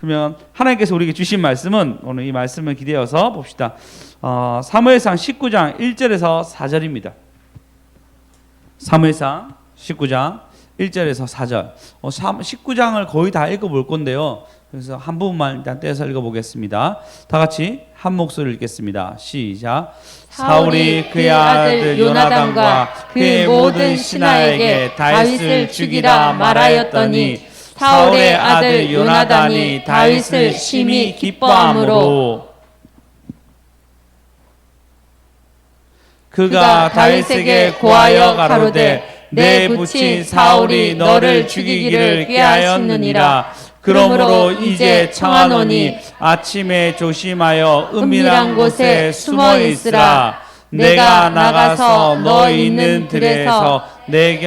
그러면 하나님께서 우리에게 주신 말씀은 오늘 이 말씀을 기대어서 봅시다. 사무엘상 19장 1절에서 4절입니다. 사무엘상 19장 1절에서 4절. 19장을 거의 다 읽어볼 건데요. 그래서 한 부분만 일단 떼서 읽어보겠습니다. 다 같이 한 목소리를 읽겠습니다. 시작. 사울이 그의 아들 요나단과 그의 모든 신하에게 다윗을 죽이라 말하였더니 사울의 아들 요나단이 다윗을 심히 기뻐함으로 그가 다윗에게 고하여 가로되 내 부친 사울이 너를 죽이기를 꾀하였느니라. 그러므로 이제 청하노니 아침에 조심하여 은밀한 곳에 숨어 있으라. 내가 나가서 너 있는 들에서 내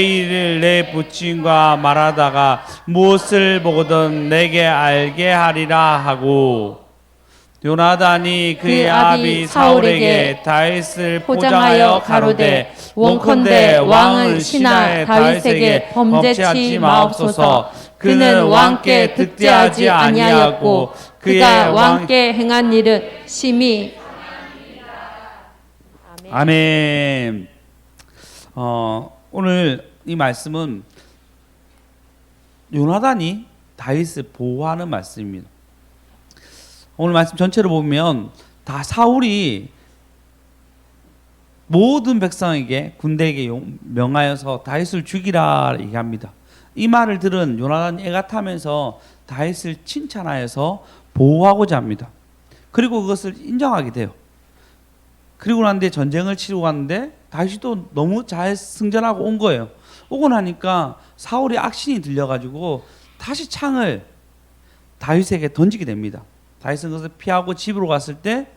일을 내 부친과 말하다가 무엇을 보거든 내게 알게 하리라 하고, 요나단이 그의 아비 사울에게 다윗을 포장하여 가로되 원컨대 왕은 신하 다윗에게 범죄치 마옵소서. 그는 왕께 득죄하지 아니하였고 그가 왕께 행한 일은 심히. 아멘. 오늘 이 말씀은 요나단이 다윗을 보호하는 말씀입니다. 오늘 말씀 전체를 보면 다 사울이 모든 백성에게 군대에게 명하여서 다윗을 죽이라 얘기합니다. 이 말을 들은 요나단이 애가 타면서 다윗을 칭찬하여서 보호하고자 합니다. 그리고 그것을 인정하게 돼요. 그리고 난데 전쟁을 치르고 갔는데 다윗이 또 너무 잘 승전하고 온 거예요. 오고 나니까 사울의 악신이 들려가지고 다시 창을 다윗에게 던지게 됩니다. 다윗은 그것을 피하고 집으로 갔을 때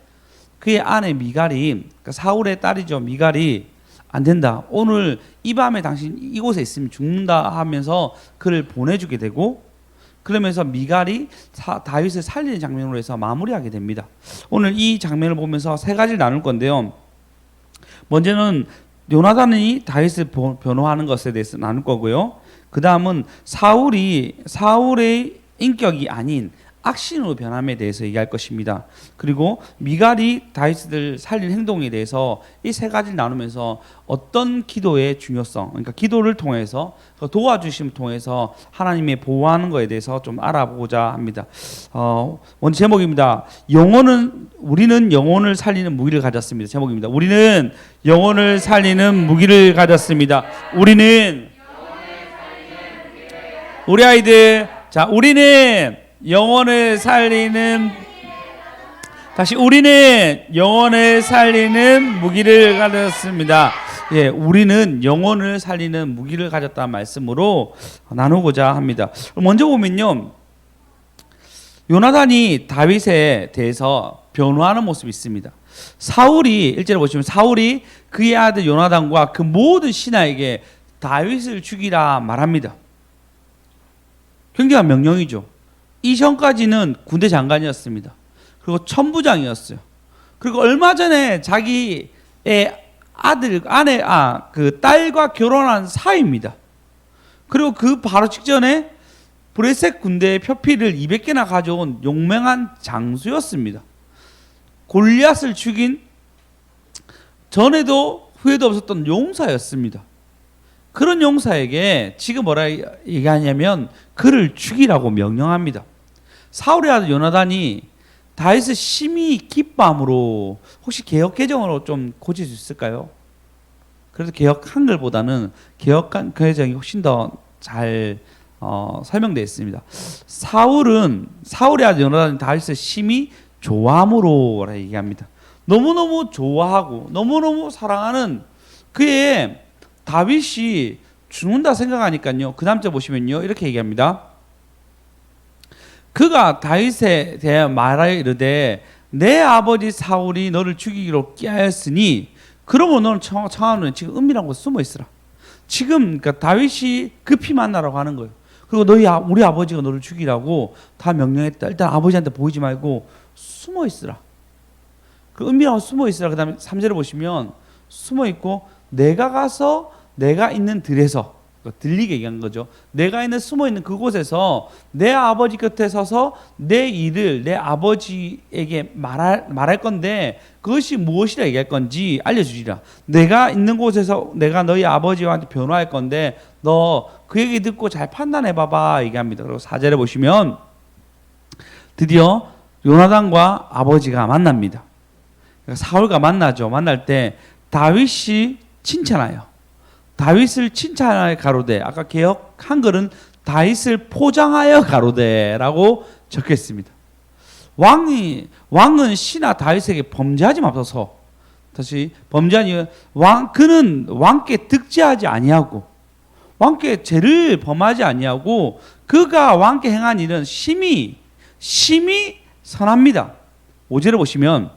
그의 아내 미갈이, 그러니까 사울의 딸이죠, 미갈이 안 된다, 오늘 이 밤에 당신 이곳에 있으면 죽는다 하면서 그를 보내주게 되고, 그러면서 미갈이 다윗을 살리는 장면으로 해서 마무리하게 됩니다. 오늘 이 장면을 보면서 세 가지를 나눌 건데요. 먼저는 요나단이 다윗을 변호하는 것에 대해서 나눌 거고요. 그 다음은 사울의 인격이 아닌 악신으로 변함에 대해서 얘기할 것입니다. 그리고 미갈이 다윗을 살린 행동에 대해서 이 세 가지를 나누면서 어떤 기도의 중요성, 그러니까 기도를 통해서 도와주심을 통해서 하나님의 보호하는 것에 대해서 좀 알아보고자 합니다. 먼저 제목입니다. 우리는 영혼을 살리는 무기를 가졌습니다. 제목입니다. 우리는 영혼을 살리는 무기를 가졌습니다. 우리 아이들, 자, 우리는 영혼을 살리는, 다시, 우리는 영혼을 살리는 무기를 가졌습니다. 예, 우리는 영혼을 살리는 무기를 가졌다는 말씀으로 나누고자 합니다. 먼저 보면요, 요나단이 다윗에 대해서 변호하는 모습이 있습니다. 사울이, 1절에 보시면 사울이 그의 아들 요나단과 그 모든 신하에게 다윗을 죽이라 말합니다. 굉장한 명령이죠. 이전까지는 군대 장관이었습니다. 그리고 천부장이었어요. 그리고 얼마 전에 자기의 그 딸과 결혼한 사이입니다. 그리고 그 바로 직전에 브레셋 군대의 표피를 200개나 가져온 용맹한 장수였습니다. 골리앗을 죽인 전에도 후에도 없었던 용사였습니다. 그런 용사에게 지금 뭐라 얘기하냐면 그를 죽이라고 명령합니다. 사울의 아들 요나단이 다윗을 심히 기뻐함으로, 혹시 개역 개정으로 좀 고칠 수 있을까요? 그래서 개역 한글보다는 개역 개정이 훨씬 더 잘 설명되어 있습니다. 사울의 아들 요나단이 다윗을 심히 좋아함으로 얘기합니다. 너무너무 좋아하고 너무너무 사랑하는 그의 다윗이 죽는다 생각하니까요. 그 다음 절 보시면요, 이렇게 얘기합니다. 그가 다윗에 대해 말하여 이르되 내 아버지 사울이 너를 죽이기로 꾀하였으니 그러면 너는 청하노니 지금 은밀한 곳에 숨어 있으라. 지금 그러니까 다윗이 급히 만나라고 하는 거예요. 그리고 우리 아버지가 너를 죽이라고 다 명령했다. 일단 아버지한테 보이지 말고 숨어 있으라. 그 은밀한 곳에 숨어 있으라. 그 다음에 3절을 보시면 숨어 있고 내가 가서 내가 있는 들에서, 들리게 얘기한 거죠. 내가 있는 숨어 있는 그곳에서 내 아버지 곁에 서서 내 일을 내 아버지에게 말할 건데 그것이 무엇이라 얘기할 건지 알려주리라. 내가 있는 곳에서 내가 너희 아버지한테 변호할 건데 너 그 얘기 듣고 잘 판단해 봐봐 얘기합니다. 그리고 4절에 보시면 드디어 요나단과 아버지가 만납니다. 사울과 만나죠. 만날 때 다윗이 칭찬하여 다윗을 칭찬하여 가로되, 아까 개역 한글은 다윗을 포장하여 가로되라고 적혀 있습니다. 왕은 신하 다윗에게 범죄하지 맙소서. 다시 범죄하니 그는 왕께 득죄하지 아니하고 왕께 죄를 범하지 아니하고 그가 왕께 행한 일은 심히 선합니다. 5절을 보시면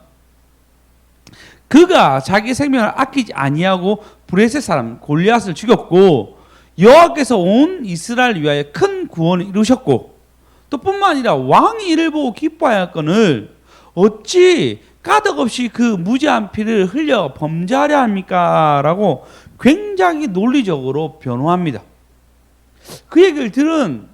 그가 자기 생명을 아끼지 아니하고 브레셋 사람 골리앗을 죽였고 여호와께서 온 이스라엘을 위하여 큰 구원을 이루셨고 또 뿐만 아니라 왕이 이를 보고 기뻐하였거늘 어찌 까닭없이 그 무죄한 피를 흘려 범죄하려 합니까? 라고 굉장히 논리적으로 변호합니다. 그 얘기를 들은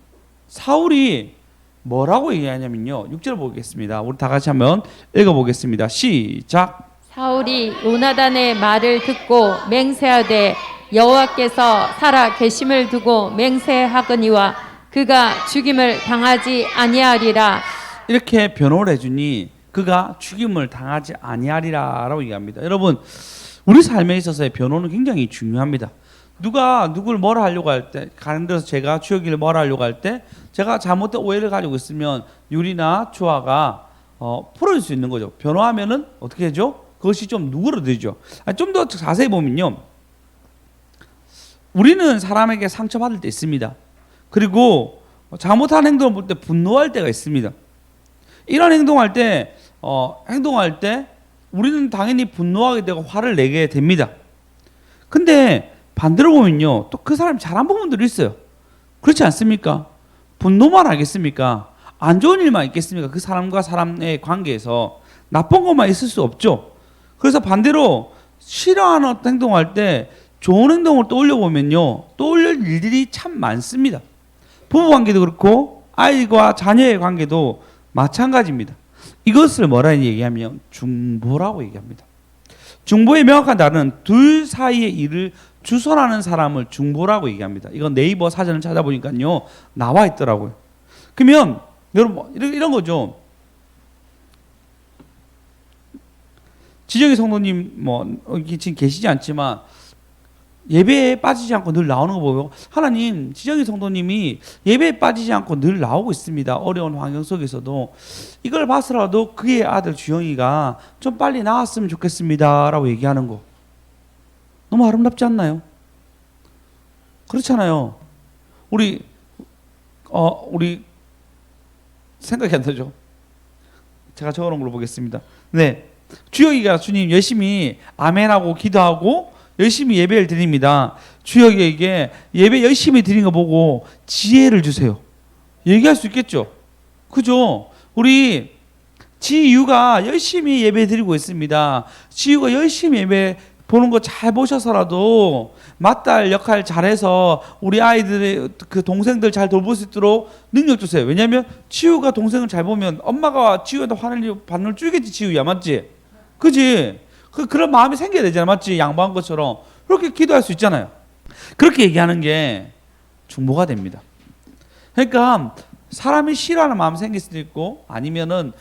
사울이 뭐라고 얘기하냐면요. 6절 보겠습니다. 우리 다 같이 한번 읽어보겠습니다. 시작. 사울이 요나단의 말을 듣고 맹세하되 여호와께서 살아 계심을 두고 맹세하거니와 그가 죽임을 당하지 아니하리라. 이렇게 변호를 해주니 그가 죽임을 당하지 아니하리라 라고 얘기합니다. 여러분, 우리 삶에 있어서의 변호는 굉장히 중요합니다. 누가 누구를 뭐라 하려고 할 때, 가령 들어서 제가 주혁이를 뭐라 하려고 할 때 제가 잘못된 오해를 가지고 있으면 유리나 주아가 풀어줄 수 있는 거죠. 변호하면은 어떻게 하죠? 그것이 좀 누그러들죠. 좀 더 자세히 보면요, 우리는 사람에게 상처받을 때 있습니다. 그리고 잘못한 행동을 볼 때 분노할 때가 있습니다. 이런 행동할 때 우리는 당연히 분노하게 되고 화를 내게 됩니다. 근데 반대로 보면요, 또 그 사람이 잘한 부분들이 있어요. 그렇지 않습니까? 분노만 하겠습니까? 안 좋은 일만 있겠습니까? 그 사람과 사람의 관계에서 나쁜 것만 있을 수 없죠. 그래서 반대로 싫어하는 어떤 행동할 때 좋은 행동을 떠올려 보면요, 떠올릴 일들이 참 많습니다. 부부 관계도 그렇고 아이와 자녀의 관계도 마찬가지입니다. 이것을 뭐라 얘기하면 중보라고 얘기합니다. 중보의 명확한 단어는 둘 사이의 일을 주선하는 사람을 중보라고 얘기합니다. 이건 네이버 사전을 찾아보니까요 나와 있더라고요. 그러면 여러분 이런 거죠. 지정희 성도님 지금 계시지 않지만 예배에 빠지지 않고 늘 나오는 거 보고 하나님, 지정희 성도님이 예배에 빠지지 않고 늘 나오고 있습니다. 어려운 환경 속에서도. 이걸 봐서라도 그의 아들 주영이가 좀 빨리 나왔으면 좋겠습니다 라고 얘기하는 거 너무 아름답지 않나요? 그렇잖아요. 우리 생각이 안 나죠? 제가 적어놓은 걸로 보겠습니다. 네, 주영이가 주님 열심히 아멘하고 기도하고 열심히 예배를 드립니다. 주혁에게 예배 열심히 드린 거 보고 지혜를 주세요. 얘기할 수 있겠죠? 그죠? 우리 지유가 열심히 예배 드리고 있습니다. 지유가 열심히 예배 보는 거 잘 보셔서라도 맏딸 역할 잘해서 우리 아이들의 그 동생들 잘 돌볼 수 있도록 능력 주세요. 왜냐하면 지유가 동생을 잘 보면 엄마가 지유한테 반을 줄겠지. 지유야, 맞지? 그지? 그런 마음이 생겨야 되잖아, 맞지? 양보한 것처럼 그렇게 기도할 수 있잖아요. 그렇게 얘기하는 게 중보가 됩니다. 그러니까 사람이 싫어하는 마음 생길 수도 있고 아니면은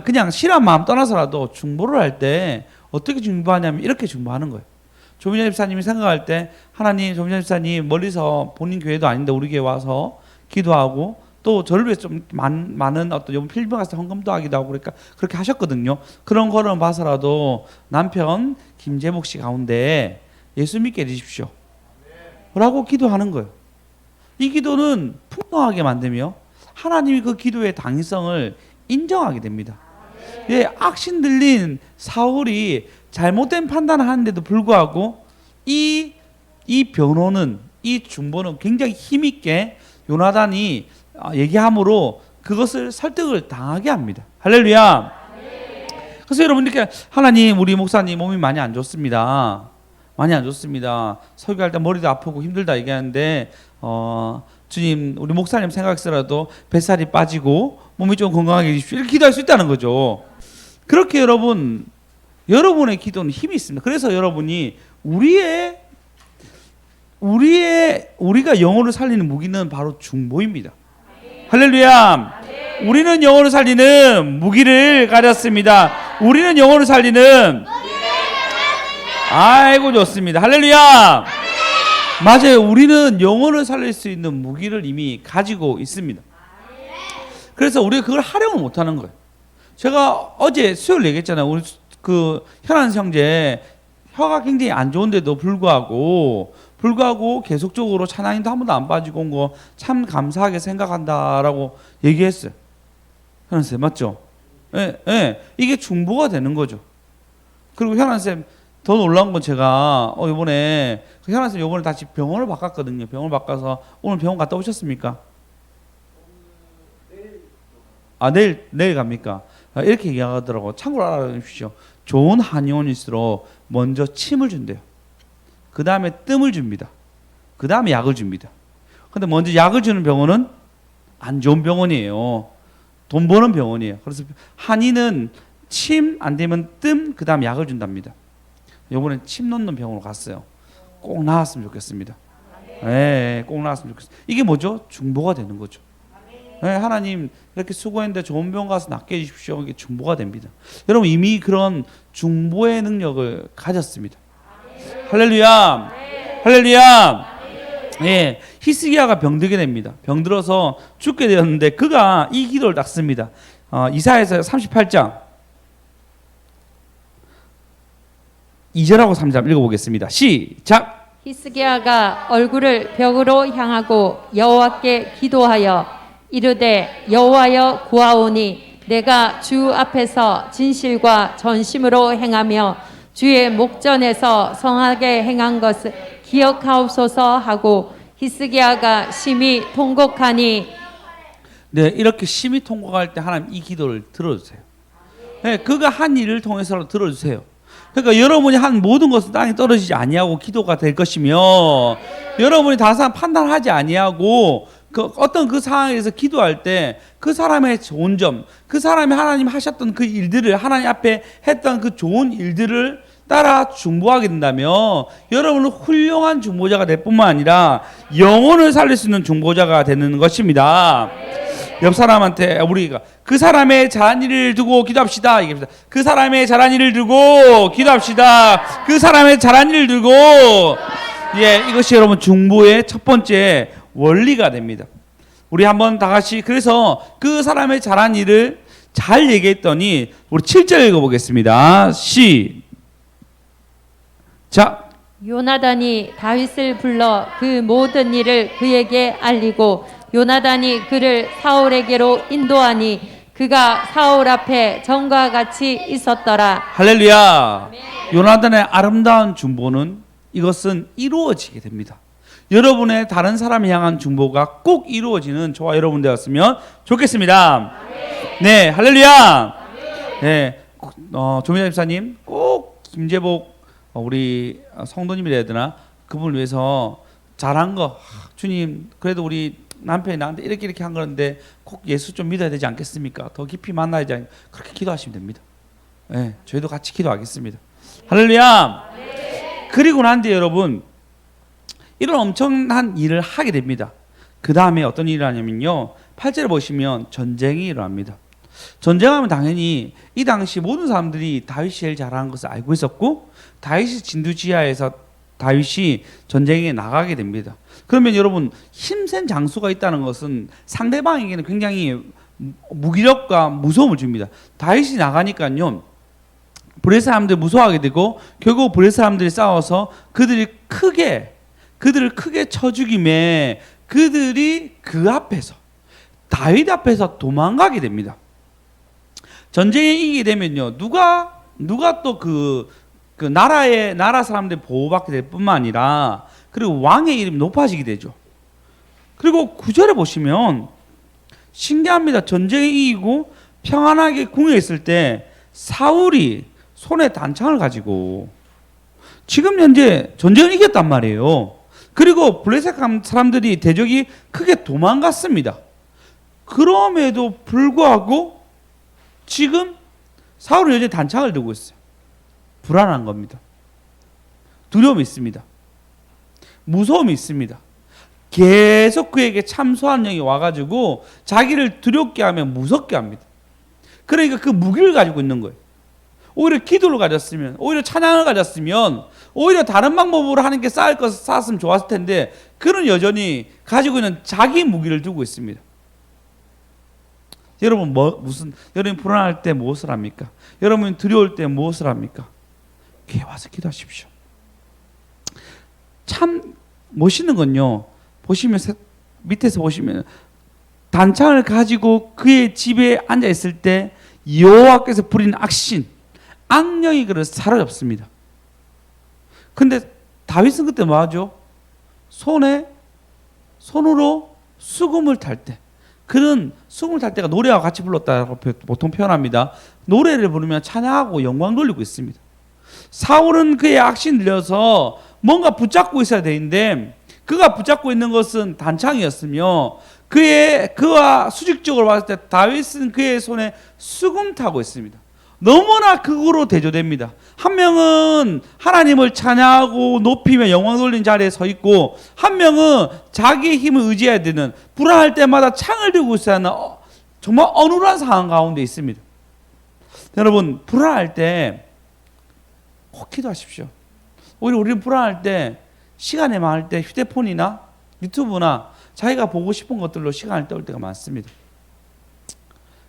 그냥 싫어하는 마음 떠나서라도 중보를 할 때 어떻게 중보하냐면 이렇게 중보하는 거예요. 조민현 집사님이 생각할 때 하나님, 조민현 집사님 멀리서 본인 교회도 아닌데 우리 교회 와서 기도하고 또 저를 위해서 좀 많은 어떤 필병 가서 헌금도 하기도 하고 그러니까 그렇게 하셨거든요. 그런 거를 봐서라도 남편 김재복 씨 가운데 예수 믿게 해주십시오 라고 기도하는 거예요. 이 기도는 풍성하게 만들며 하나님이 그 기도의 당위성을 인정하게 됩니다. 예, 악신 들린 사울이 잘못된 판단을 하는데도 불구하고 이 변호는, 이 중보는 굉장히 힘있게 요나단이 얘기함으로 그것을 설득을 당하게 합니다. 할렐루야. 그래서 여러분, 이렇게 하나님, 우리 목사님 몸이 많이 안 좋습니다. 많이 안 좋습니다. 설교할 때 머리도 아프고 힘들다 얘기하는데 주님 우리 목사님 생각해서라도 뱃살이 빠지고 몸이 좀 건강하게 해주십시오. 이렇게 기도할 수 있다는 거죠. 그렇게 여러분의 기도는 힘이 있습니다. 그래서 여러분이 우리가 영혼을 살리는 무기는 바로 중보입니다. 할렐루야. 우리는 영혼을 살리는 무기를 가졌습니다. 우리는 영혼을 살리는 아이고 좋습니다. 할렐루야. 맞아요. 우리는 영혼을 살릴 수 있는 무기를 이미 가지고 있습니다. 그래서 우리가 그걸 활용을 못하는 거예요. 제가 어제 수요일 얘기했잖아요. 우리 그 현안 형제 혀가 굉장히 안 좋은데도 불구하고 계속적으로 찬양인도 한 번도 안 빠지고 온 거 참 감사하게 생각한다라고 얘기했어요. 현안쌤 맞죠? 예, 예. 이게 중보가 되는 거죠. 그리고 현안쌤 더 놀라운 건 제가 이번에 현안쌤 이번에 다시 병원을 바꿨거든요. 병원을 바꿔서 오늘 병원 갔다 오셨습니까? 아 내일 갑니까? 이렇게 얘기하더라고. 참고로 알아주십시오. 좋은 한의원일수록 먼저 침을 준대요. 그 다음에 뜸을 줍니다. 그 다음에 약을 줍니다. 근데 먼저 약을 주는 병원은 안 좋은 병원이에요. 돈 버는 병원이에요. 그래서 한의는 침 안 되면 뜸, 그 다음 약을 준답니다. 요번엔 침 놓는 병원으로 갔어요. 꼭 나았으면 좋겠습니다. 네, 꼭 나았으면 좋겠어요. 이게 뭐죠? 중보가 되는 거죠. 네, 하나님 이렇게 수고했는데 좋은 병원 가서 낫게 해주십시오. 이게 중보가 됩니다. 여러분 이미 그런 중보의 능력을 가졌습니다. 할렐루야. 할렐루야. 예, 히스기야가 병들게 됩니다. 병들어서 죽게 되었는데 그가 이 기도를 딱 씁니다. 이사야서 38장 2절하고 3절 읽어보겠습니다. 시작. 히스기야가 얼굴을 벽으로 향하고 여호와께 기도하여 이르되 여호와여 구하오니 내가 주 앞에서 진실과 전심으로 행하며 주의 목전에서 성하게 행한 것을 기억하옵소서 하고 히스기야가 심히 통곡하니 네, 이렇게 심히 통곡할 때 하나님 이 기도를 들어주세요. 네, 그가 한 일을 통해서 들어주세요. 그러니까 여러분이 한 모든 것은 땅에 떨어지지 아니하고 기도가 될 것이며 여러분이 다른 사람 판단하지 아니하고 어떤 그 상황에서 기도할 때 그 사람의 좋은 점, 그 사람이 하나님 하셨던 그 일들을 하나님 앞에 했던 그 좋은 일들을 따라 중보하게 된다면 여러분은 훌륭한 중보자가 될 뿐만 아니라 영혼을 살릴 수 있는 중보자가 되는 것입니다. 옆 사람한테 우리가 그 사람의 잘한 일을 두고 기도합시다. 얘기합니다. 그 사람의 잘한 일을 두고 기도합시다. 그 사람의 잘한 일을 두고 이것이 여러분 중보의 첫 번째 원리가 됩니다. 우리 한번 다 같이 그래서 그 사람의 잘한 일을 잘 얘기했더니 우리 7절 읽어보겠습니다. 시작. 요나단이 다윗을 불러 그 모든 일을 그에게 알리고 요나단이 그를 사울에게로 인도하니 그가 사울 앞에 전과 같이 있었더라. 할렐루야. 요나단의 아름다운 중보는 이것은 이루어지게 됩니다. 여러분의 다른 사람을 향한 중보가 꼭 이루어지는 저와 여러분 되었으면 좋겠습니다. 네, 할렐루야. 네, 조민아 집사님 꼭 김재복 우리 성도님이라 해야 되나 그분을 위해서 잘한 거 주님 그래도 우리 남편이 나한테 이렇게 한 건데 꼭 예수 좀 믿어야 되지 않겠습니까? 더 깊이 만나야 되지 않겠습니까? 그렇게 기도하시면 됩니다. 네, 저희도 같이 기도하겠습니다. 할렐루야. 그리고 난 뒤에 여러분 이런 엄청난 일을 하게 됩니다. 그 다음에 어떤 일을 하냐면요 8절에 보시면 전쟁이 일어납니다. 전쟁하면 당연히 이 당시 모든 사람들이 다윗이 제일 잘하는 것을 알고 있었고 다윗이 진두지하에서 다윗이 전쟁에 나가게 됩니다. 그러면 여러분 힘센 장수가 있다는 것은 상대방에게는 굉장히 무기력과 무서움을 줍니다. 다윗이 나가니까요 브레 사람들이 무서워하게 되고 결국 브레 사람들이 싸워서 그들을 크게 쳐 죽임에 그들이 그 앞에서 다윗 앞에서 도망가게 됩니다. 전쟁에 이기게 되면요 누가 또 그 나라 사람들 보호받게 될 뿐만 아니라 그리고 왕의 이름이 높아지게 되죠. 그리고 9절에 보시면 신기합니다. 전쟁에 이기고 평안하게 궁에 있을 때 사울이 손에 단창을 가지고 지금 현재 전쟁을 이겼단 말이에요. 그리고 블레셋 사람들이 대적이 크게 도망갔습니다. 그럼에도 불구하고 지금 사울은 여전히 단창을 들고 있어요. 불안한 겁니다. 두려움이 있습니다. 무서움이 있습니다. 계속 그에게 참소한 영이 와가지고 자기를 두렵게 하면 무섭게 합니다. 그러니까 그 무기를 가지고 있는 거예요. 오히려 기도를 가졌으면, 오히려 찬양을 가졌으면, 오히려 다른 방법으로 하는 게 쌓을 것을 쌓았으면 좋았을 텐데, 그는 여전히 가지고 있는 자기 무기를 두고 있습니다. 여러분 여러분 불안할 때 무엇을 합니까? 여러분 두려울 때 무엇을 합니까? 교회 와서 기도하십시오. 참 멋있는 건요, 보시면 밑에서 보시면 단창을 가지고 그의 집에 앉아 있을 때 여호와께서 부린 악신, 악령이 그를 사로잡습니다. 근데 다윗은 그때 뭐 하죠? 손으로 수금을 탈 때, 그는 수금을 탈 때가 노래와 같이 불렀다고 보통 표현합니다. 노래를 부르면 찬양하고 영광 돌리고 있습니다. 사울은 그의 악신 들려서 뭔가 붙잡고 있어야 되는데, 그가 붙잡고 있는 것은 단창이었으며, 그와 수직적으로 봤을 때 다윗은 그의 손에 수금 타고 있습니다. 너무나 극으로 대조됩니다. 한 명은 하나님을 찬양하고 높이며 영광 돌린 자리에 서 있고, 한 명은 자기의 힘을 의지해야 되는, 불안할 때마다 창을 들고 있어야 하는 정말 어눌한 상황 가운데 있습니다. 여러분, 불안할 때 꼭 기도하십시오. 오히려 우리는 불안할 때, 시간이 많을 때 휴대폰이나 유튜브나 자기가 보고 싶은 것들로 시간을 때울 때가 많습니다.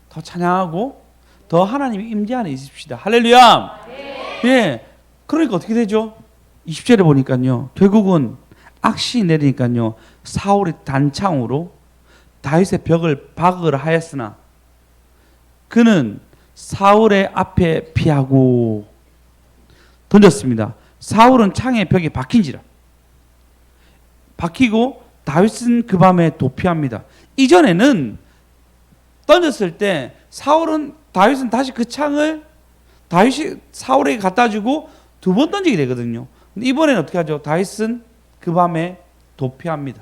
더 찬양하고 더 하나님의 임재 안에 있읍시다. 할렐루야. 네. 예. 그러니까 어떻게 되죠? 20절에 보니까요, 결국은 악신이 내리니까요, 사울이 단창으로 다윗의 벽을 박으라 하였으나 그는 사울의 앞에 피하고 던졌습니다. 사울은 창에 벽에 박힌지라. 박히고 다윗은 그 밤에 도피합니다. 이전에는 던졌을 때 다윗은 다시 그 창을 다윗이 사울에게 갖다 주고 두 번 던지게 되거든요. 근데 이번에는 어떻게 하죠? 다윗은 그 밤에 도피합니다.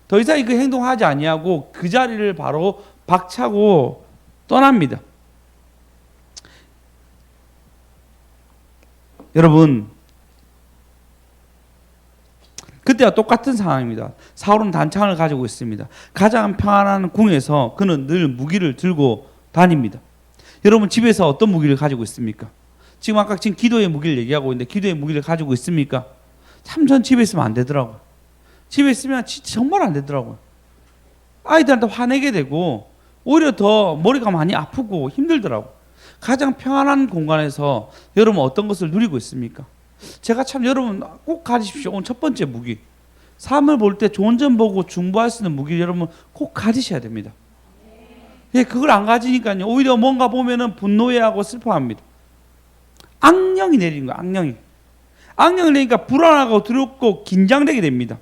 더 이상 그 행동하지 아니하고 그 자리를 바로 박차고 떠납니다. 여러분, 그때와 똑같은 상황입니다. 사울은 단창을 가지고 있습니다. 가장 평안한 궁에서 그는 늘 무기를 들고 다닙니다. 여러분, 집에서 어떤 무기를 가지고 있습니까? 지금 기도의 무기를 얘기하고 있는데, 기도의 무기를 가지고 있습니까? 참 전 집에 있으면 안 되더라고요. 집에 있으면 정말 안 되더라고요. 아이들한테 화내게 되고 오히려 더 머리가 많이 아프고 힘들더라고요. 가장 평안한 공간에서 여러분 어떤 것을 누리고 있습니까? 제가 참 여러분 꼭 가지십시오. 오늘 첫 번째 무기, 삶을 볼 때 좋은 점 보고 중보할 수 있는 무기를 여러분 꼭 가지셔야 됩니다. 예, 그걸 안 가지니까요, 오히려 뭔가 보면은 분노해하고 슬퍼합니다. 악령이 내리는 거예요. 악령이 내리니까 불안하고 두렵고 긴장되게 됩니다.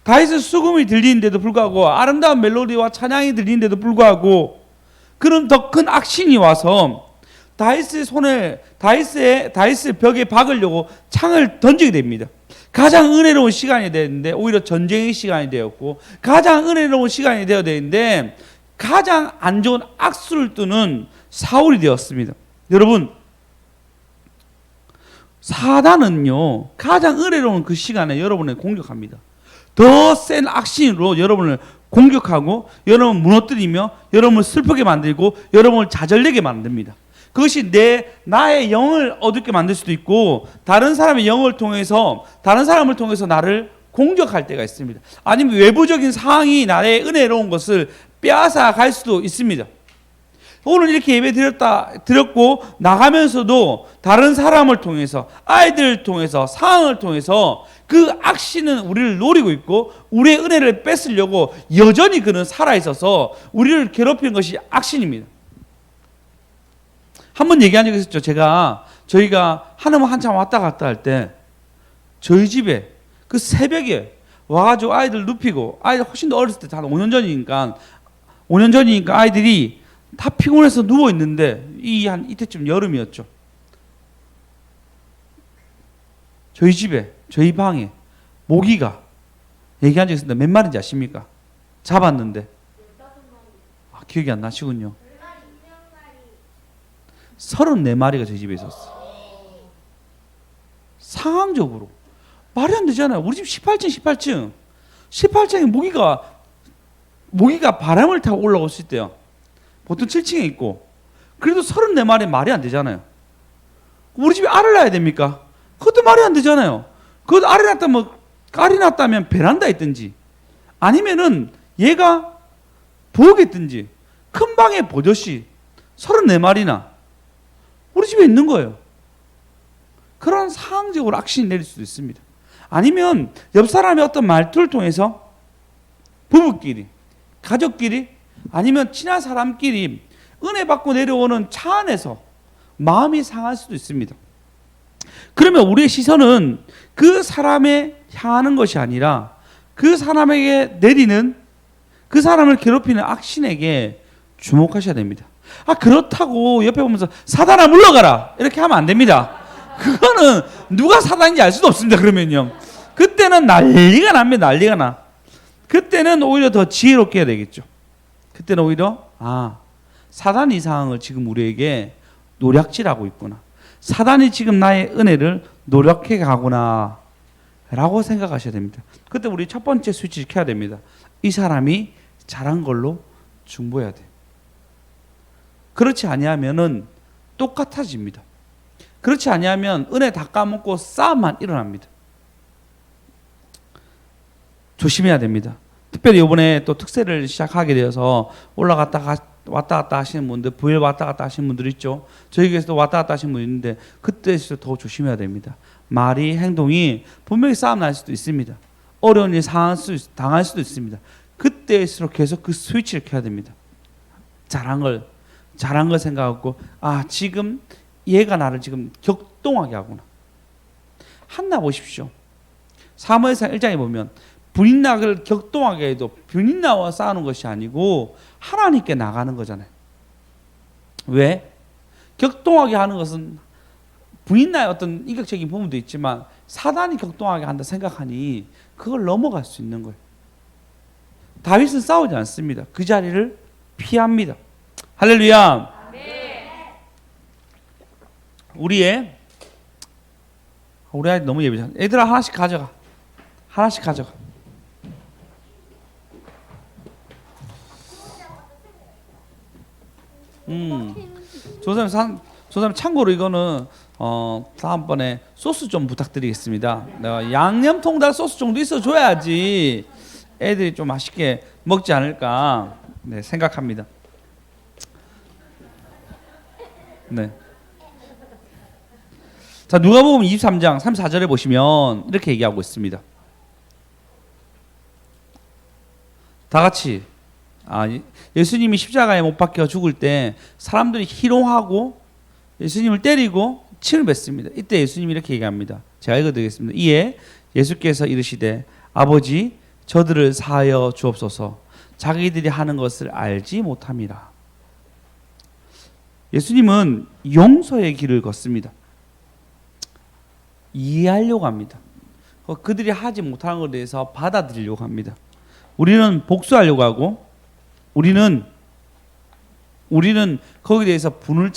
다윗은 수금이 들리는데도 불구하고, 아름다운 멜로디와 찬양이 들리는데도 불구하고, 그런 더 큰 악신이 와서 다윗의 벽에 박으려고 창을 던지게 됩니다. 가장 은혜로운 시간이 되는데 오히려 전쟁의 시간이 되었고, 가장 은혜로운 시간이 되어야 되는데 가장 안 좋은 악수를 뜨는 사울이 되었습니다. 여러분, 사단은요, 가장 은혜로운 그 시간에 여러분을 공격합니다. 더 센 악신으로 여러분을 공격하고 여러분을 무너뜨리며 여러분을 슬프게 만들고 여러분을 좌절되게 만듭니다. 그것이 나의 영을 어둡게 만들 수도 있고, 다른 사람의 영을 통해서, 다른 사람을 통해서 나를 공격할 때가 있습니다. 아니면 외부적인 상황이 나의 은혜로운 것을 빼앗아 갈 수도 있습니다. 오늘 이렇게 예배 드렸고 나가면서도 다른 사람을 통해서, 아이들을 통해서, 상황을 통해서 그 악신은 우리를 노리고 있고 우리의 은혜를 뺏으려고 여전히 그는 살아있어서 우리를 괴롭히는 것이 악신입니다. 한번 얘기한 적이 있었죠. 저희가 하나만 한참 왔다 갔다 할 때 저희 집에 그 새벽에 와가지고 아이들 눕히고, 아이들 훨씬 더 어렸을 때, 한 5년 전이니까 아이들이 다 피곤해서 누워 있는데, 이때쯤 여름이었죠. 저희 집에, 저희 방에 모기가 얘기한 적이 있습니다. 몇 마리인지 아십니까? 잡았는데. 아, 기억이 안 나시군요. 34마리가 저희 집에 있었어요. 상황적으로. 말이 안 되잖아요. 우리 집 18층. 18층에 모기가 바람을 타고 올라올 수 있대요. 보통 7층에 있고. 그래도 34마리 말이 안 되잖아요. 우리 집에 알을 낳아야 됩니까? 그것도 말이 안 되잖아요. 그것도 알이 낳았다면 베란다에 있든지 아니면은 얘가 부엌에 있든지 큰 방에 버젓이 34마리나 우리 집에 있는 거예요. 그런 상황적으로 악신이 내릴 수도 있습니다. 아니면 옆 사람의 어떤 말투를 통해서 부부끼리, 가족끼리, 아니면 친한 사람끼리 은혜 받고 내려오는 차 안에서 마음이 상할 수도 있습니다. 그러면 우리의 시선은 그 사람에 향하는 것이 아니라 그 사람에게 내리는, 그 사람을 괴롭히는 악신에게 주목하셔야 됩니다. 아, 그렇다고 옆에 보면서 사단아 물러가라 이렇게 하면 안 됩니다. 그거는 누가 사단인지 알 수도 없습니다. 그러면요, 그때는 난리가 납니다. 난리가 나. 그때는 오히려 더 지혜롭게 해야 되겠죠. 그때는 오히려 사단이 이 상황을 지금 우리에게 노략질하고 있구나, 사단이 지금 나의 은혜를 노력해 가구나 라고 생각하셔야 됩니다. 그때 우리 첫 번째 스위치를 켜야 됩니다. 이 사람이 잘한 걸로 중보해야 돼. 그렇지 아니하면은 똑같아집니다. 그렇지 아니하면 은혜 다 까먹고 싸움만 일어납니다. 조심해야 됩니다. 특별히 이번에 또 특세를 시작하게 되어서 올라갔다 왔다 갔다 하시는 분들, 부엘 왔다 갔다 하시는 분들 있죠. 저희 교회에서도 왔다 갔다 하시는 분 있는데 그때에서 더 조심해야 됩니다. 말이, 행동이 분명히 싸움 날 수도 있습니다. 어려운 일 당할 수도 있습니다. 그때일수록 계속 그 스위치를 켜야 됩니다. 잘한 걸 생각하고, 지금 얘가 나를 지금 격동하게 하구나. 한나 보십시오. 사무엘상 1장에 보면 분인나를 격동하게 해도 분인나와 싸우는 것이 아니고 하나님께 나가는 거잖아요. 왜? 격동하게 하는 것은 분인나의 어떤 인격적인 부분도 있지만 사단이 격동하게 한다 생각하니 그걸 넘어갈 수 있는 거예요. 다윗은 싸우지 않습니다. 그 자리를 피합니다. 할렐루야. 우리 아이 너무 예쁘잖아. 애들아 하나씩 가져가. 조사님 참고로 이거는 다음번에 소스 좀 부탁드리겠습니다. 내가 양념 통닭 소스 정도 있어줘야지 애들이 좀 맛있게 먹지 않을까 생각합니다. 네. 자, 누가복음 23장 34절에 보시면 이렇게 얘기하고 있습니다. 다 같이 예수님이 십자가에 못 박혀 죽을 때 사람들이 희롱하고 예수님을 때리고 침을 뱉습니다. 이때 예수님이 이렇게 얘기합니다. 제가 읽어드리겠습니다. 이에 예수께서 이르시되 아버지 저들을 사하여 주옵소서 자기들이 하는 것을 알지 못함이라. 예수님은 용서의 길을 걷습니다. 이해하려고 합니다. 그들이 하지 못하는 것에 대해서 받아들이려고 합니다. 우리는 복수하려고 하고 우리는 거기에 대해서 분을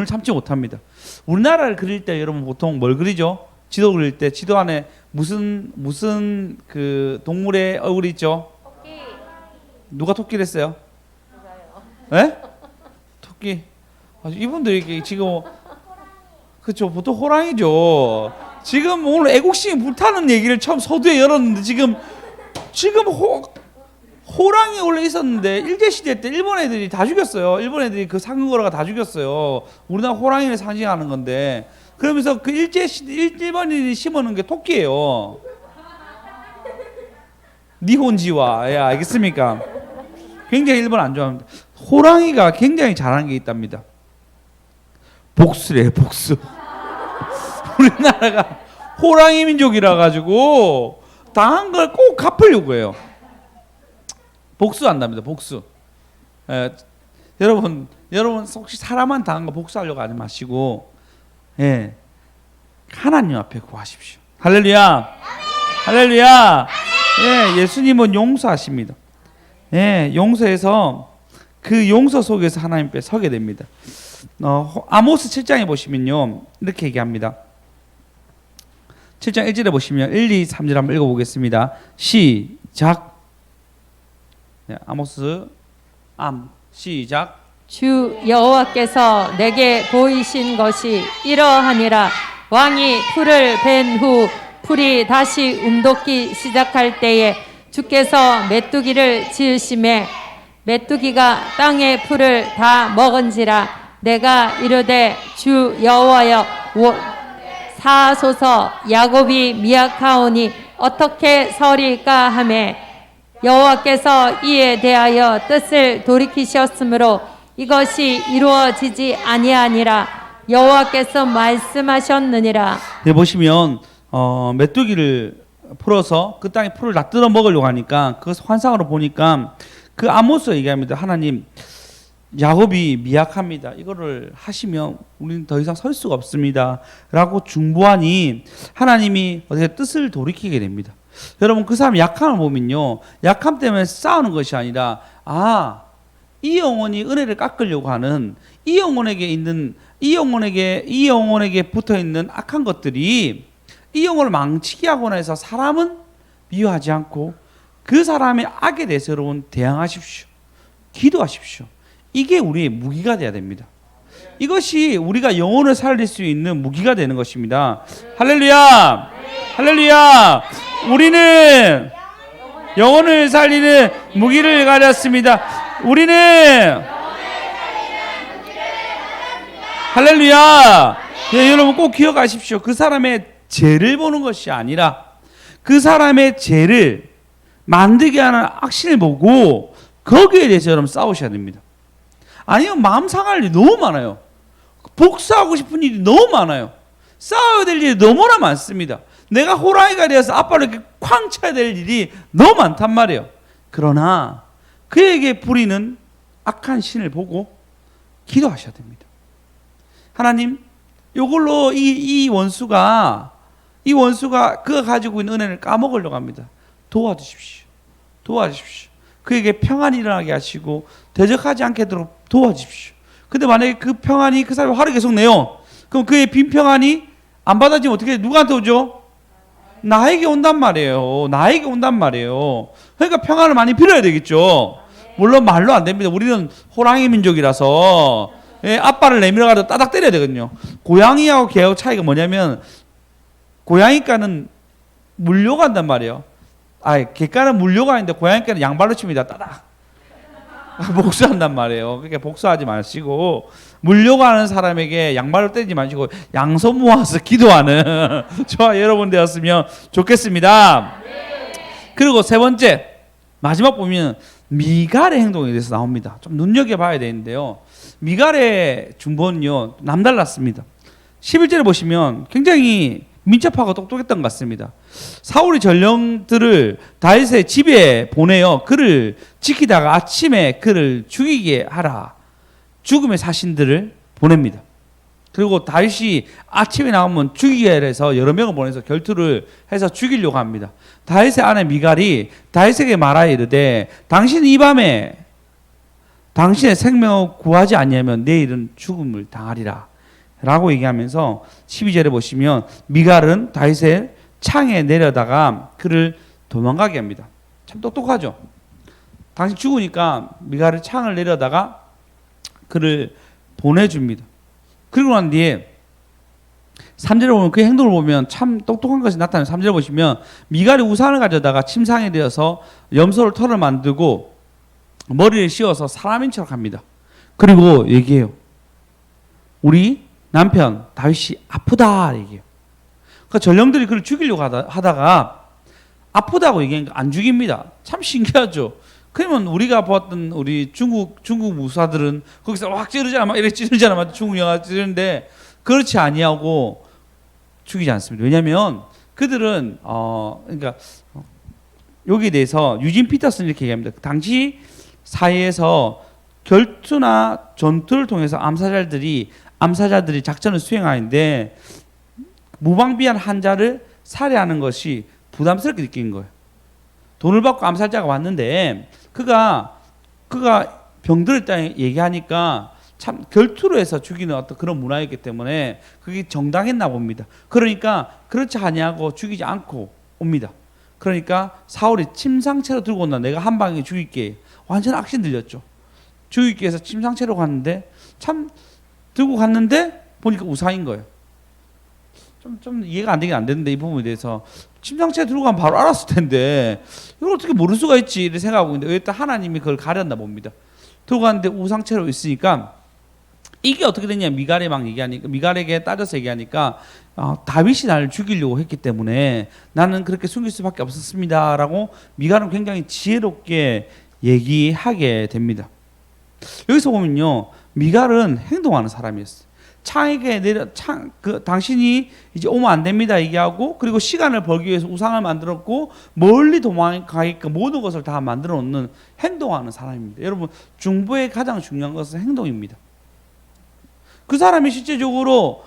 참지 못합니다. 우리나라를 그릴 때 여러분 보통 뭘 그리죠? 지도 그릴 때 지도 안에 무슨 그 동물의 얼굴이 있죠? 토끼. 누가 토끼를 했어요? 네? 토끼. 이분들이 지금 그렇죠. 보통 호랑이죠. 지금 오늘 애국심이 불타는 얘기를 처음 서두에 열었는데 지금 호랑이 원래 있었는데 일제시대 때 일본 애들이 다 죽였어요. 일본 애들이 그 상근거라가 다 죽였어요. 우리나라 호랑이를 상징하는 건데 그러면서 그 일제시대 일본인이 심어놓은 게 토끼예요. 니혼지와. 예, 알겠습니까? 굉장히 일본 안 좋아합니다. 호랑이가 굉장히 잘하는 게 있답니다. 복수래, 복수. 우리나라가 호랑이 민족이라 가지고 당한 걸 꼭 갚으려고 해요. 복수한답니다. 복수. 여러분 혹시 사람한 당한 거 복수하려고 하지 마시고 하나님 앞에 구하십시오. 할렐루야. 할렐루야. 예, 예수님은 용서하십니다. 예, 용서해서 그 용서 속에서 하나님 앞에 서게 됩니다. 아모스 7장에 보시면요, 이렇게 얘기합니다. 7장 1절에 보시면 1, 2, 3절 한번 읽어보겠습니다. 시작. 네, 아모스 시작. 주 여호와께서 내게 보이신 것이 이러하니라. 왕이 풀을 벤 후 풀이 다시 움돋기 시작할 때에 주께서 메뚜기를 지으심에 메뚜기가 땅의 풀을 다 먹은지라. 내가 이르되 주 여호와여 사하소서. 야곱이 미약하오니 어떻게 서리까 하매 여호와께서 이에 대하여 뜻을 돌이키셨으므로 이것이 이루어지지 아니하니라. 여호와께서 말씀하셨느니라. 네, 보시면 메뚜기를 풀어서 그 땅에 풀을 다 뜯어 먹으려고 하니까 그것을 환상으로 보니까 그 아모스 얘기합니다. 하나님, 야곱이 미약합니다. 이거를 하시면 우리는 더 이상 설 수가 없습니다. 라고 중보하니 하나님이 어떻게 뜻을 돌이키게 됩니다. 여러분, 그 사람 약함을 보면요, 약함 때문에 싸우는 것이 아니라 이 영혼이 은혜를 깎으려고 하는 이 영혼에게 붙어 있는 악한 것들이 이 영혼을 망치게 하거나 해서 사람은 미워하지 않고 그 사람의 악에 대해서 여러분 대항하십시오. 기도하십시오. 이게 우리의 무기가 돼야 됩니다. 이것이 우리가 영혼을 살릴 수 있는 무기가 되는 것입니다. 할렐루야! 할렐루야! 우리는 영혼을 살리는 무기를 가졌습니다. 우리는 할렐루야! 네, 여러분 꼭 기억하십시오. 그 사람의 죄를 보는 것이 아니라 그 사람의 죄를 만들게 하는 악신을 보고 거기에 대해서 여러분 싸우셔야 됩니다. 아니면 마음 상할 일이 너무 많아요. 복수하고 싶은 일이 너무 많아요. 싸워야 될 일이 너무나 많습니다. 내가 호랑이가 되어서 아빠를 이렇게 쾅 쳐야 될 일이 너무 많단 말이에요. 그러나 그에게 부리는 악한 신을 보고 기도하셔야 됩니다. 하나님, 이걸로 이 원수가 그가 가지고 있는 은혜를 까먹으려고 합니다. 도와주십시오. 도와주십시오. 그에게 평안이 일어나게 하시고 대적하지 않게 하도록 도와주십시오. 근데 만약에 그 평안이 그 사람이 화를 계속 내요. 그럼 그의 빈 평안이 안 받아지면 어떻게, 누구한테 오죠? 나에게 온단 말이에요. 나에게 온단 말이에요. 그러니까 평안을 많이 빌어야 되겠죠. 물론 말로 안 됩니다. 우리는 호랑이 민족이라서 앞발을 내밀어가지고 따닥 때려야 되거든요. 고양이하고 개하고 차이가 뭐냐면 고양이과는 물려고 한단 말이에요. 개과는 물려가 아닌데 고양이과는 양발로 칩니다. 따닥. 복수한단 말이에요. 그러니까 복수하지 마시고 물려고 하는 사람에게 양발로 때리지 마시고 양손 모아서 기도하는 저와 여러분 되었으면 좋겠습니다. 그리고 세 번째, 마지막 보면 미갈의 행동에 대해서 나옵니다. 좀 눈여겨봐야 되는데요. 미갈의 중보는요, 남달랐습니다. 11절에 보시면 굉장히 민첩하고 똑똑했던 것 같습니다. 사울이 전령들을 다윗의 집에 보내어 그를 지키다가 아침에 그를 죽이게 하라. 죽음의 사신들을 보냅니다. 그리고 다윗이 아침에 나오면 죽이게 해서 여러 명을 보내서 결투를 해서 죽이려고 합니다. 다윗의 아내 미갈이 다윗에게 말하여 이르되 당신은 이 밤에 당신의 생명을 구하지 아니하면 내일은 죽음을 당하리라 라고 얘기하면서 12절에 보시면 미갈은 다윗의 창에 내려다가 그를 도망가게 합니다. 참 똑똑하죠. 당신 죽으니까 미갈의 창을 내려다가 그를 보내줍니다. 그리고 난 뒤에 3절에 보면 그 행동을 보면 참 똑똑한 것이 나타나요. 3절에 보시면 미갈이 우산을 가져다가 침상에 대어서 염소를 털을 만들고 머리를 씌워서 사람인 척 합니다. 그리고 얘기해요. 우리 남편 다윗이 아프다 얘기해요. 그러니까 전령들이 그를 죽이려고 하다가 아프다고 얘기하니까 안 죽입니다. 참 신기하죠. 그러면 우리가 보았던 우리 중국 무사들은 거기서 확 찌르잖아, 막 이렇게 찌르잖아, 중국 영화 찌르는데 그렇지 아니하고 죽이지 않습니다. 왜냐하면 그들은 그러니까 여기에 대해서 유진 피터슨 이렇게 얘기합니다. 당시 사회에서 결투나 전투를 통해서 암사자들이 작전을 수행하는데 무방비한 환자를 살해하는 것이 부담스럽게 느낀 거예요. 돈을 받고 암살자가 왔는데 그가 병들었다 얘기하니까 참 결투로 해서 죽이는 어떤 그런 문화였기 때문에 그게 정당했나 봅니다. 그러니까 그렇지 아니하고 죽이지 않고 옵니다. 그러니까 사울이 침상채로 들고 온다. 내가 한 방에 죽일게. 완전 악신 들렸죠. 죽이기 위해서 침상채로 갔는데 참 들고 갔는데 보니까 우상인 거예요. 좀 이해가 안 되긴 안 되는데 이 부분에 대해서 침상채 들고 가면 바로 알았을 텐데 이걸 어떻게 모를 수가 있지 이렇게 생각하고 있는데 일단 하나님이 그걸 가렸나 봅니다. 들고 갔는데 우상채로 있으니까 이게 어떻게 됐냐 미갈에 막 얘기하니까 미갈에게 따져서 얘기하니까 다윗이 나를 죽이려고 했기 때문에 나는 그렇게 숨길 수밖에 없었습니다라고 미갈은 굉장히 지혜롭게 얘기하게 됩니다. 여기서 보면요 미갈은 행동하는 사람이었어요. 창에게 당신이 이제 오면 안 됩니다 얘기하고 그리고 시간을 벌기 위해서 우상을 만들었고 멀리 도망가게끔 모든 것을 다 만들어 놓는 행동하는 사람입니다. 여러분 중보의 가장 중요한 것은 행동입니다. 그 사람이 실제적으로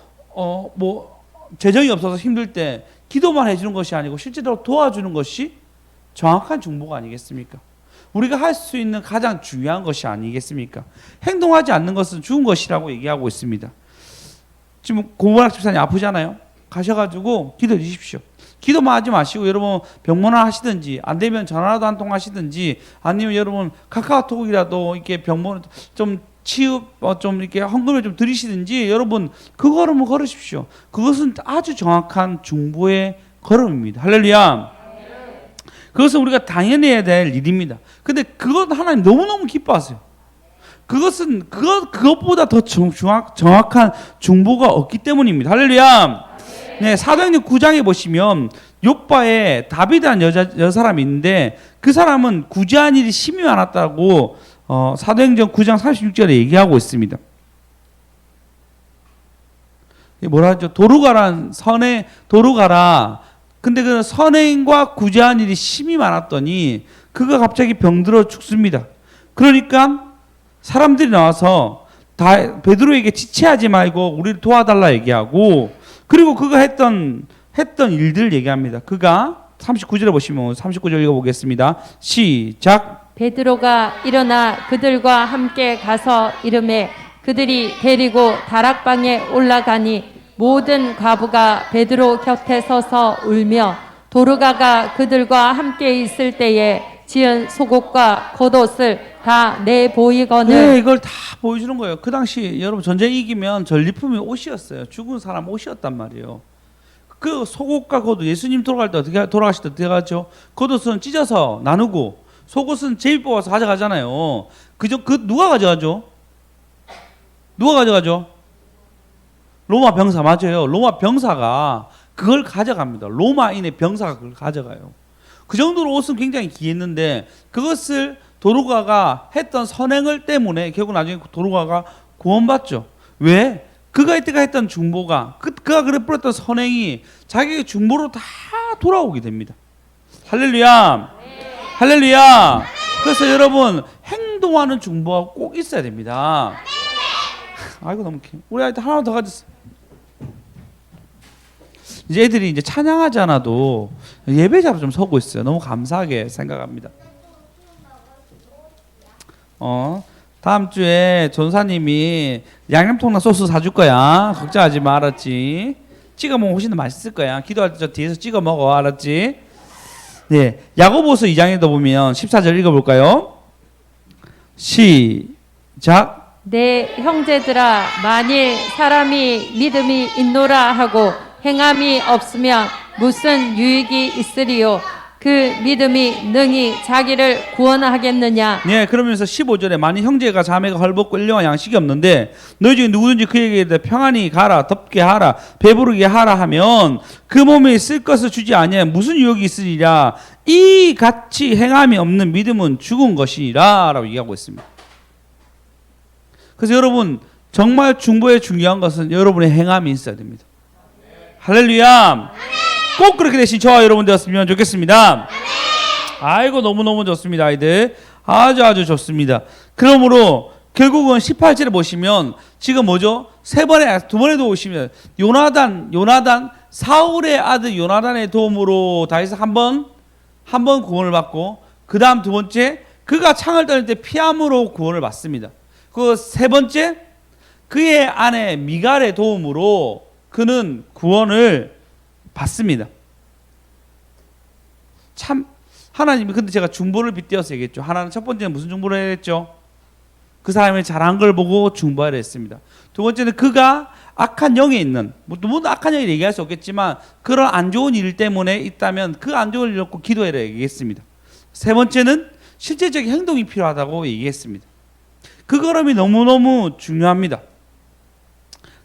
재정이 없어서 힘들 때 기도만 해주는 것이 아니고 실제로 도와주는 것이 정확한 중보가 아니겠습니까? 우리가 할 수 있는 가장 중요한 것이 아니겠습니까? 행동하지 않는 것은 죽은 것이라고 얘기하고 있습니다. 지금 고문학 집사님 아프잖아요. 가셔가지고 기도해 주십시오. 기도만 하지 마시고 여러분 병문안 하시든지 안 되면 전화라도 한 통 하시든지 아니면 여러분 카카오톡이라도 이렇게 병문 좀 치유 좀 이렇게 헌금을 좀 드리시든지 여러분 그 걸음을 걸으십시오. 그것은 아주 정확한 중보의 걸음입니다. 할렐루야. 그것은 우리가 당연히 해야 될 일입니다. 근데 그것 하나님 너무너무 기뻐하세요. 그것보다 더 정확한 중보가 없기 때문입니다. 할렐루야. 네, 사도행전 9장에 보시면 욥바에 다비드라는 여사람이 있는데 그 사람은 구제한 일이 심히 많았다고 사도행전 9장 36절에 얘기하고 있습니다. 뭐라 하죠? 도루가란 도루가라. 근데 그 선행과 구제한 일이 심히 많았더니 그가 갑자기 병들어 죽습니다. 그러니까 사람들이 나와서 베드로에게 지체하지 말고 우리를 도와달라 얘기하고 그리고 그가 했던 일들 얘기합니다. 그가 39절에 보시면 39절 읽어보겠습니다. 시작. 베드로가 일어나 그들과 함께 가서 이르매 그들이 데리고 다락방에 올라가니 모든 과부가 베드로 곁에 서서 울며 도르가가 그들과 함께 있을 때에 지은 속옷과 겉옷을 다 내보이거늘. 네, 이걸 다 보여주는 거예요. 그 당시 여러분 전쟁 이기면 전리품이 옷이었어요. 죽은 사람 옷이었단 말이에요. 그 속옷과 겉옷 예수님 돌아가실 때 어떻게 하죠? 겉옷은 찢어서 나누고 속옷은 제비 뽑아서 가져가잖아요. 그 누가 가져가죠? 누가 가져가죠? 로마 병사 맞아요. 로마 병사가 그걸 가져갑니다. 로마인의 병사가 그걸 가져가요. 그 정도로 옷은 굉장히 귀했는데 그것을 도루가가 했던 선행을 때문에 결국 나중에 도루가가 구원받죠. 왜? 그가 이때가 했던 중보가 그가 그래 뿌렸던 선행이 자기의 중보로 다 돌아오게 됩니다. 할렐루야. 할렐루야. 그래서 여러분 행동하는 중보가 꼭 있어야 됩니다. 아이고 너무 우리 아이들 하나 더 가졌어. 이제 애들이 이제 찬양하지 않아도 예배자로 좀 서고 있어요. 너무 감사하게 생각합니다. 다음 주에 전사님이 양념통닭 소스 사줄 거야. 걱정하지 마, 알았지? 찍어 먹으면 훨씬 더 맛있을 거야. 기도할 때 저 뒤에서 찍어 먹어, 알았지? 네, 야고보서 2장에도 보면 14절 읽어볼까요? 시작. 내 형제들아 만일 사람이 믿음이 있노라 하고 행함이 없으면 무슨 유익이 있으리요? 그 믿음이 능히 자기를 구원하겠느냐? 네, 그러면서 15절에 만일 형제가 자매가 헐벗고 일용할 양식이 없는데 너희 중에 누구든지 그에게 평안히 가라, 덥게 하라, 배부르게 하라 하면 그 몸에 쓸 것을 주지 아니하면 무슨 유익이 있으리라? 이 같이 행함이 없는 믿음은 죽은 것이라 라고 얘기하고 있습니다. 그래서 여러분 정말 중보에 중요한 것은 여러분의 행함이 있어야 됩니다. 할렐루야. 꼭 그렇게 되신 저와 여러분 되었으면 좋겠습니다. 아이고 너무너무 좋습니다. 아이들 아주 좋습니다. 그러므로 결국은 18절에 보시면 지금 뭐죠? 두 번에도 오시면 요나단 사울의 아들 요나단의 도움으로 다윗은 한 번 구원을 받고, 그 다음 두 번째 그가 창을 떠날 때 피함으로 구원을 받습니다. 그 세 번째 그의 아내 미갈의 도움으로 그는 구원을 받습니다. 참 하나님이, 근데 제가 중보를 빗대어서 얘기했죠. 하나는 첫 번째는 무슨 중보를 해야 했죠? 그 사람이 잘한 걸 보고 중보하려 했습니다. 두 번째는 그가 악한 영에 있는, 모두 악한 영이 얘기할 수 없겠지만 그런 안 좋은 일 때문에 있다면 그 안 좋은 일 놓고 기도해라 얘기했습니다. 세 번째는 실제적인 행동이 필요하다고 얘기했습니다. 그 걸음이 너무너무 중요합니다.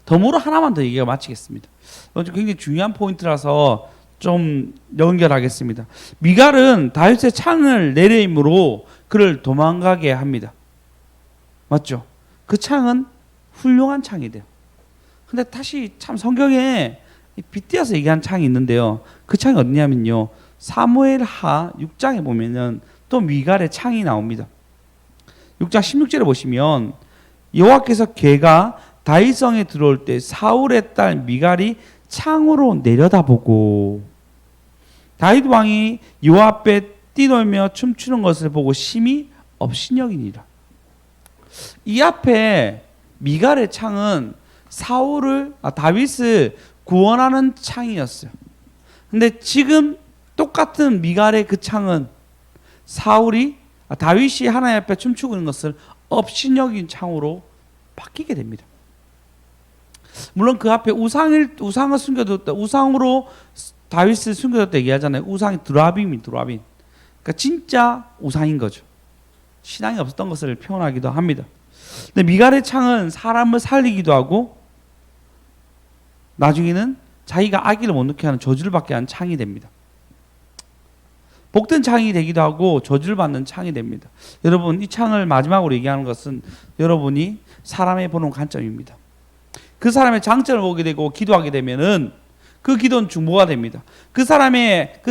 덤으로 하나만 더 얘기가 마치겠습니다. 굉장히 중요한 포인트라서 좀 연결하겠습니다. 미갈은 다윗의 창을 내려임으로 그를 도망가게 합니다. 맞죠? 그 창은 훌륭한 창이 돼요. 근데 다시 참 성경에 빗대어서 얘기한 창이 있는데요. 그 창이 어디냐면요, 사무엘하 6장에 보면은 또 미갈의 창이 나옵니다. 6장 16절에 보시면 여호와께서 개가 다윗성에 들어올 때 사울의 딸 미갈이 창으로 내려다보고 다윗 왕이 여호와 앞에 뛰놀며 춤추는 것을 보고 심히 업신여기니라. 이 앞에 미갈의 창은 다윗을 구원하는 창이었어요. 근데 지금 똑같은 미갈의 그 창은 다윗이 하나님 앞에 춤추고 있는 것을 업신여긴 창으로 바뀌게 됩니다. 물론 그 앞에 우상을 숨겨뒀다, 우상으로 다윗을 숨겨뒀다 얘기하잖아요. 우상이 드라빔. 그러니까 진짜 우상인 거죠. 신앙이 없었던 것을 표현하기도 합니다. 근데 미갈의 창은 사람을 살리기도 하고 나중에는 자기가 악의를 못 넣게 하는 저주를 받게 하는 창이 됩니다. 복된 창이 되기도 하고 저주를 받는 창이 됩니다. 여러분, 이 창을 마지막으로 얘기하는 것은 여러분이 사람의 보는 관점입니다. 그 사람의 장점을 보게 되고 기도하게 되면은 그 기도는 중보가 됩니다. 그 사람의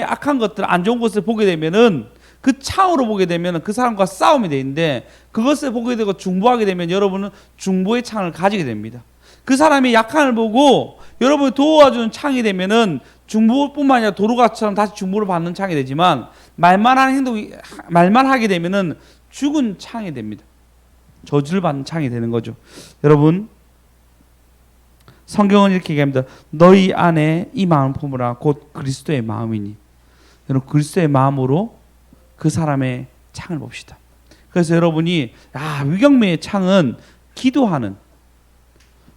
악한 것들, 안 좋은 것을 보게 되면은 그 창으로 보게 되면은 그 사람과 싸움이 되는데, 그것을 보게 되고 중보하게 되면 여러분은 중보의 창을 가지게 됩니다. 그 사람의 약함을 보고 여러분이 도와주는 창이 되면은 중보뿐만 아니라 도로가처럼 다시 중보를 받는 창이 되지만, 말만 하게 되면은 죽은 창이 됩니다. 저주를 받는 창이 되는 거죠. 여러분, 성경은 이렇게 얘기합니다. 너희 안에 이 마음 품으라 곧 그리스도의 마음이니. 여러분, 그리스도의 마음으로 그 사람의 창을 봅시다. 그래서 여러분이 위경미의 창은 기도하는,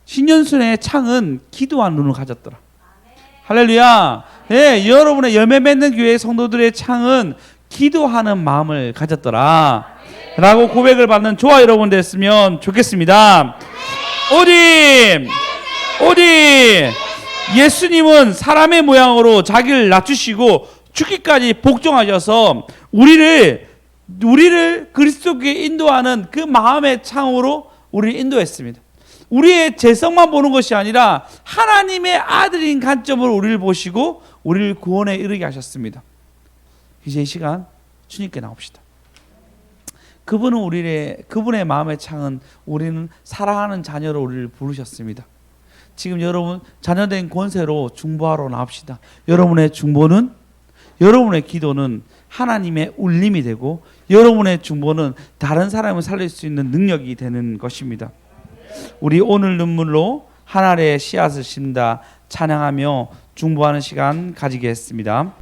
신년순의 창은 기도하는 눈을 가졌더라. 할렐루야. 네, 여러분의 열매 맺는 교회 성도들의 창은 기도하는 마음을 가졌더라 라고 고백을 받는 저와 여러분 됐으면 좋겠습니다. 오직 예수님은 사람의 모양으로 자기를 낮추시고 죽기까지 복종하셔서 우리를 그리스도께 인도하는 그 마음의 창으로 우리를 인도했습니다. 우리의 재성만 보는 것이 아니라 하나님의 아들인 관점으로 우리를 보시고 우리를 구원에 이르게 하셨습니다. 이제 이 시간 주님께 나옵시다. 그분의 마음의 창은 우리는 사랑하는 자녀로 우리를 부르셨습니다. 지금 여러분 자녀된 권세로 중보하러 나옵시다. 여러분의 중보는, 여러분의 기도는 하나님의 울림이 되고 여러분의 중보는 다른 사람을 살릴 수 있는 능력이 되는 것입니다. 우리 오늘 눈물로 하늘의 씨앗을 심다 찬양하며 중보하는 시간 가지겠습니다.